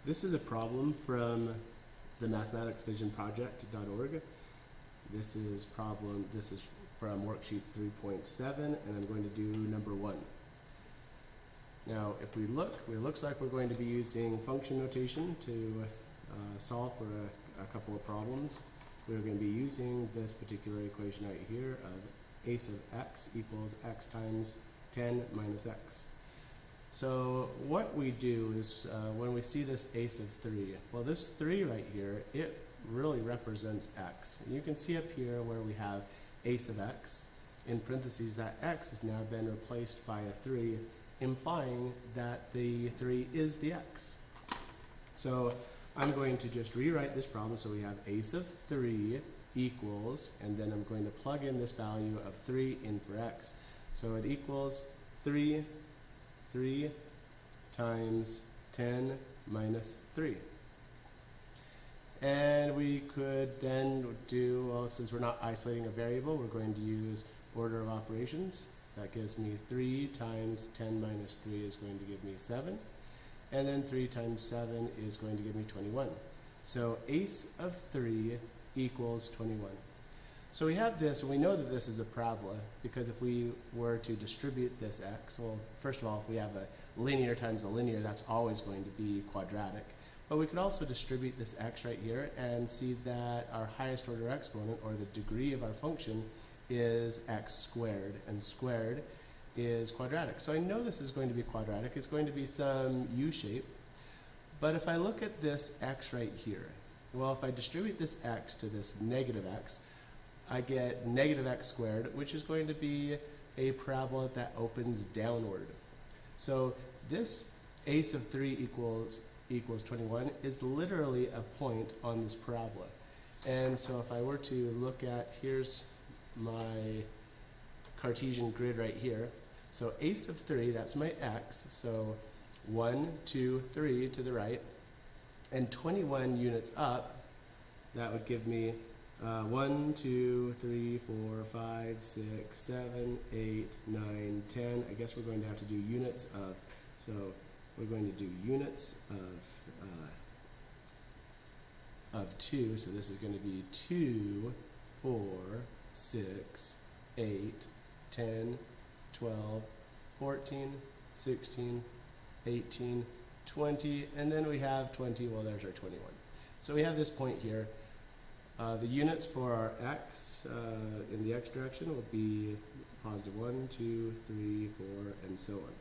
This is a problem from the mathematicsvisionproject.org. This is from worksheet 3.7, and I'm going to do number 1. Now, if we look, it looks like we're going to be using function notation to solve for a couple of problems. We're going to be using this particular equation right here of ace of x equals x times 10 minus x. So what we do is when we see this ace of 3, well, this 3 right here, it really represents x. And you can see up here where we have ace of x, in parentheses, that x has now been replaced by a 3, implying that the 3 is the x. So I'm going to just rewrite this problem. So we have ace of 3 equals, and then I'm going to plug in this value of 3 in for x. So it equals 3 times 10 minus 3. And we could then do, well, since we're not isolating a variable, we're going to use order of operations. That gives me 3 times 10 minus 3 is going to give me 7. And then 3 times 7 is going to give me 21. So ace of 3 equals 21. So we have this, and we know that this is a parabola, because if we were to distribute this x, well, first of all, if we have a linear times a linear, that's always going to be quadratic. But we could also distribute this x right here and see that our highest order exponent, or the degree of our function, is x squared, and squared is quadratic. So I know this is going to be quadratic. It's going to be some u shape. But if I look at this x right here, well, if I distribute this x to this negative x, I get negative x squared, which is going to be a parabola that opens downward. So this ace of 3 equals 21 is literally a point on this parabola. And so if I were to look at, here's my Cartesian grid right here. So ace of 3, that's my x. So 1, 2, 3 to the right. And 21 units up, that would give me 1, 2, 3, 4, 5, 6, 7, 8, 9, 10. I guess we're going to have to do units of, so we're going to do units of 2. So this is going to be 2, 4, 6, 8, 10, 12, 14, 16, 18, 20, and then we have 20, well, there's our 21. So we have this point here. The units for our x in the x direction will be positive 1, 2, 3, 4, and so on.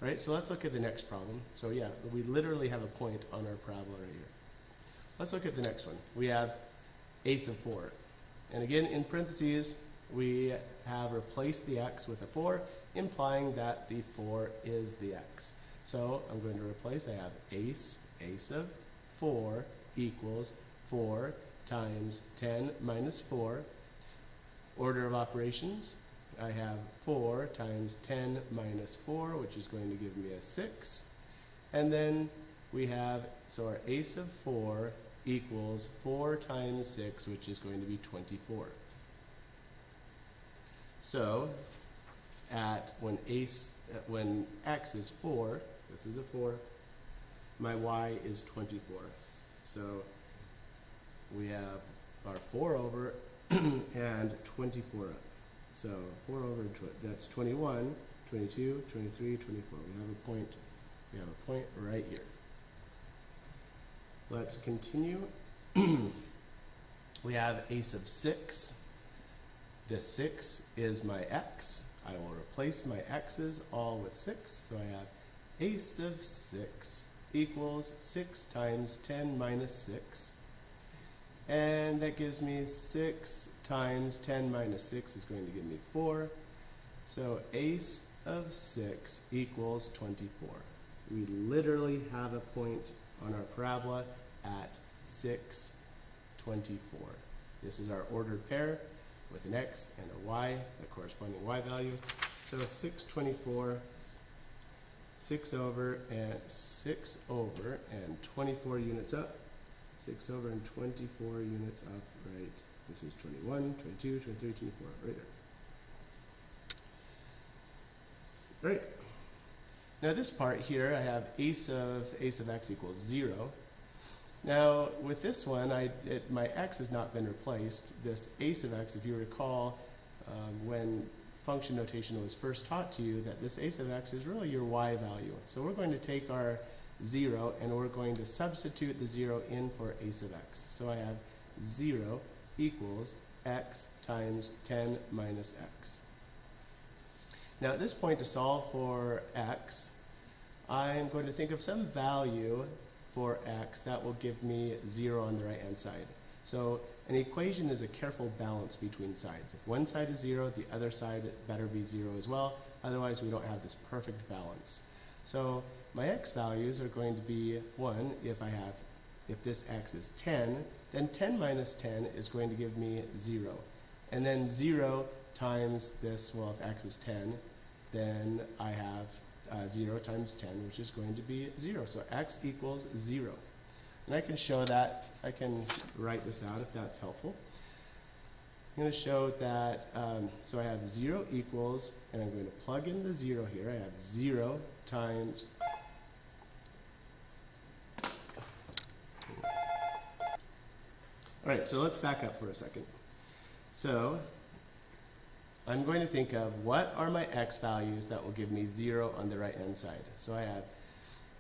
All right, so let's look at the next problem. So yeah, we literally have a point on our parabola right here. Let's look at the next one. We have ace of 4. And again, in parentheses, we have replaced the x with a 4, implying that the 4 is the x. So I'm going to replace, I have ace of 4 equals 4 times 10 minus 4. Order of operations, I have 4 times 10 minus 4, which is going to give me a 6. And then we have, so our ace of 4 equals 4 times 6, which is going to be 24. So when x is 4, this is a 4, my y is 24. So we have our 4 over and 24 up. So 4 over, that's 21, 22, 23, 24. We have a point right here. Let's continue. We have ace of 6. This 6 is my x. I will replace my x's all with 6. So I have ace of 6 equals 6 times 10 minus 6. And that gives me 6 times 10 minus 6 is going to give me 4. So ace of 6 equals 24. We literally have a point on our parabola at 6, 24. This is our ordered pair with an x and a y, the corresponding y value. So 6, 24, 6 over and 24 units up. 6 over and 24 units up, right? This is 21, 22, 23, 24, right there. All right. Now this part here, I have a sub x equals 0. Now with this one, my x has not been replaced. This a sub x, if you recall, when function notation was first taught to you, that this a sub x is really your y value. So we're going to take our 0 and we're going to substitute the 0 in for a sub x. So I have 0 equals x times 10 minus x. Now at this point, to solve for x, I'm going to think of some value for x that will give me 0 on the right hand side. So an equation is a careful balance between sides. If one side is 0, the other side better be 0 as well, otherwise we don't have this perfect balance. So my x values are going to be 1 if this x is 10, then 10 minus 10 is going to give me 0. And then 0 times this, well, if x is 10, then I have 0 times 10, which is going to be 0. So x equals 0. And I can show that, I can write this out if that's helpful. I'm going to show that, so I have 0 equals, and I'm going to plug in the 0 here. I have 0 times, all right, so let's back up for a second. So I'm going to think of what are my x values that will give me 0 on the right hand side. So I have,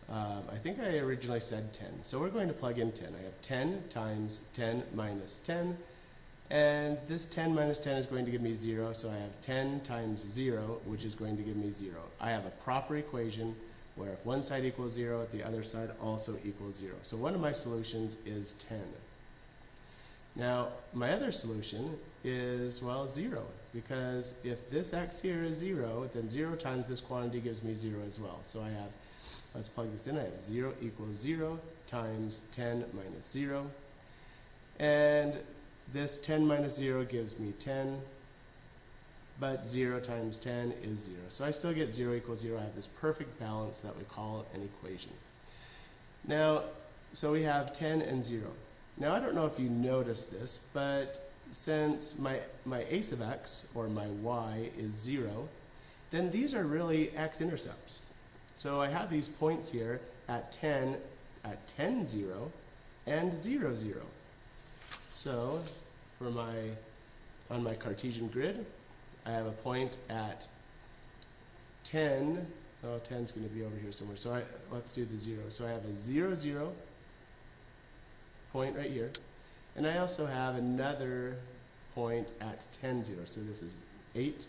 I think I originally said 10. So we're going to plug in 10. I have 10 times 10 minus 10. And this 10 minus 10 is going to give me 0. So I have 10 times 0, which is going to give me 0. I have a proper equation where if one side equals 0, the other side also equals 0. So one of my solutions is 10. Now, my other solution is, well, 0, because if this x here is 0, then 0 times this quantity gives me 0 as well. So I have, let's plug this in, I have 0 equals 0 times 10 minus 0. And this 10 minus 0 gives me 10, but 0 times 10 is 0. So I still get 0 equals 0. I have this perfect balance that we call an equation. Now, so we have 10 and 0. Now, I don't know if you noticed this, but since my a sub x, or my y, is 0, then these are really x-intercepts. So I have these points here at 10, 0, and 0, 0. So for on my Cartesian grid, I have a point at 10. Oh, 10 is going to be over here somewhere. So let's do the 0. So I have a 0, 0. Point right here, and I also have another point at 10, 0. So this is 8,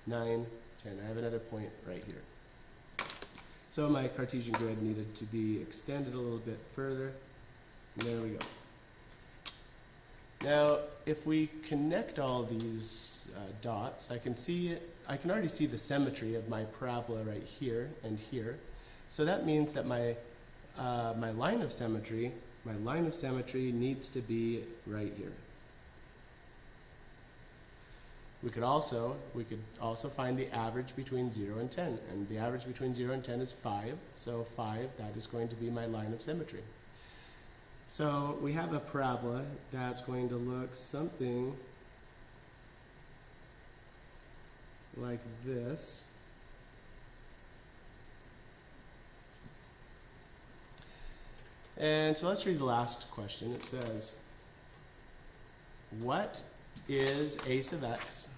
9, 10. I have another point right here. So my Cartesian grid needed to be extended a little bit further. And there we go. Now, if we connect all these dots, I can already see the symmetry of my parabola right here and here. So that means that my line of symmetry needs to be right here. We could also find the average between 0 and 10, and the average between 0 and 10 is 5, so 5, that is going to be my line of symmetry. So we have a parabola that's going to look something like this. And so let's read the last question. It says, what is a sub x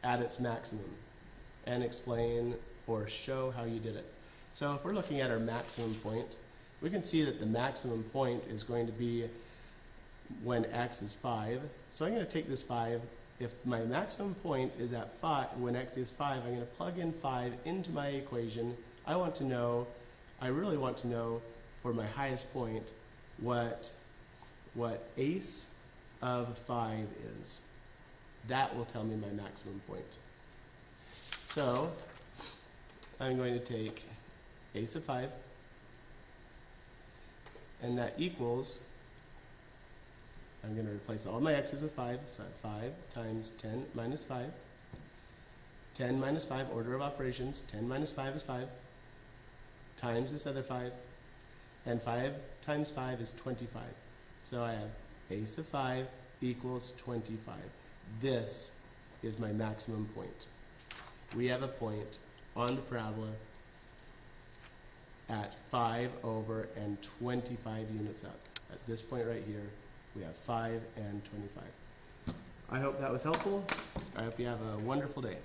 at its maximum? And explain or show how you did it. So if we're looking at our maximum point, we can see that the maximum point is going to be when x is 5. So I'm going to take this 5. If my maximum point is at 5, when x is 5, I'm going to plug in 5 into my equation. I really want to know for my highest point what ace of 5 is. That will tell me my maximum point. So I'm going to take ace of 5, and that equals, I'm going to replace all my x's with 5, so I have 5 times 10 minus 5. 10 minus 5, order of operations, 10 minus 5 is 5, times this other 5, and 5 times 5 is 25. So I have ace of 5 equals 25. This is my maximum point. We have a point on the parabola at 5 over and 25 units up. At this point right here, we have 5 and 25. I hope that was helpful. I hope you have a wonderful day.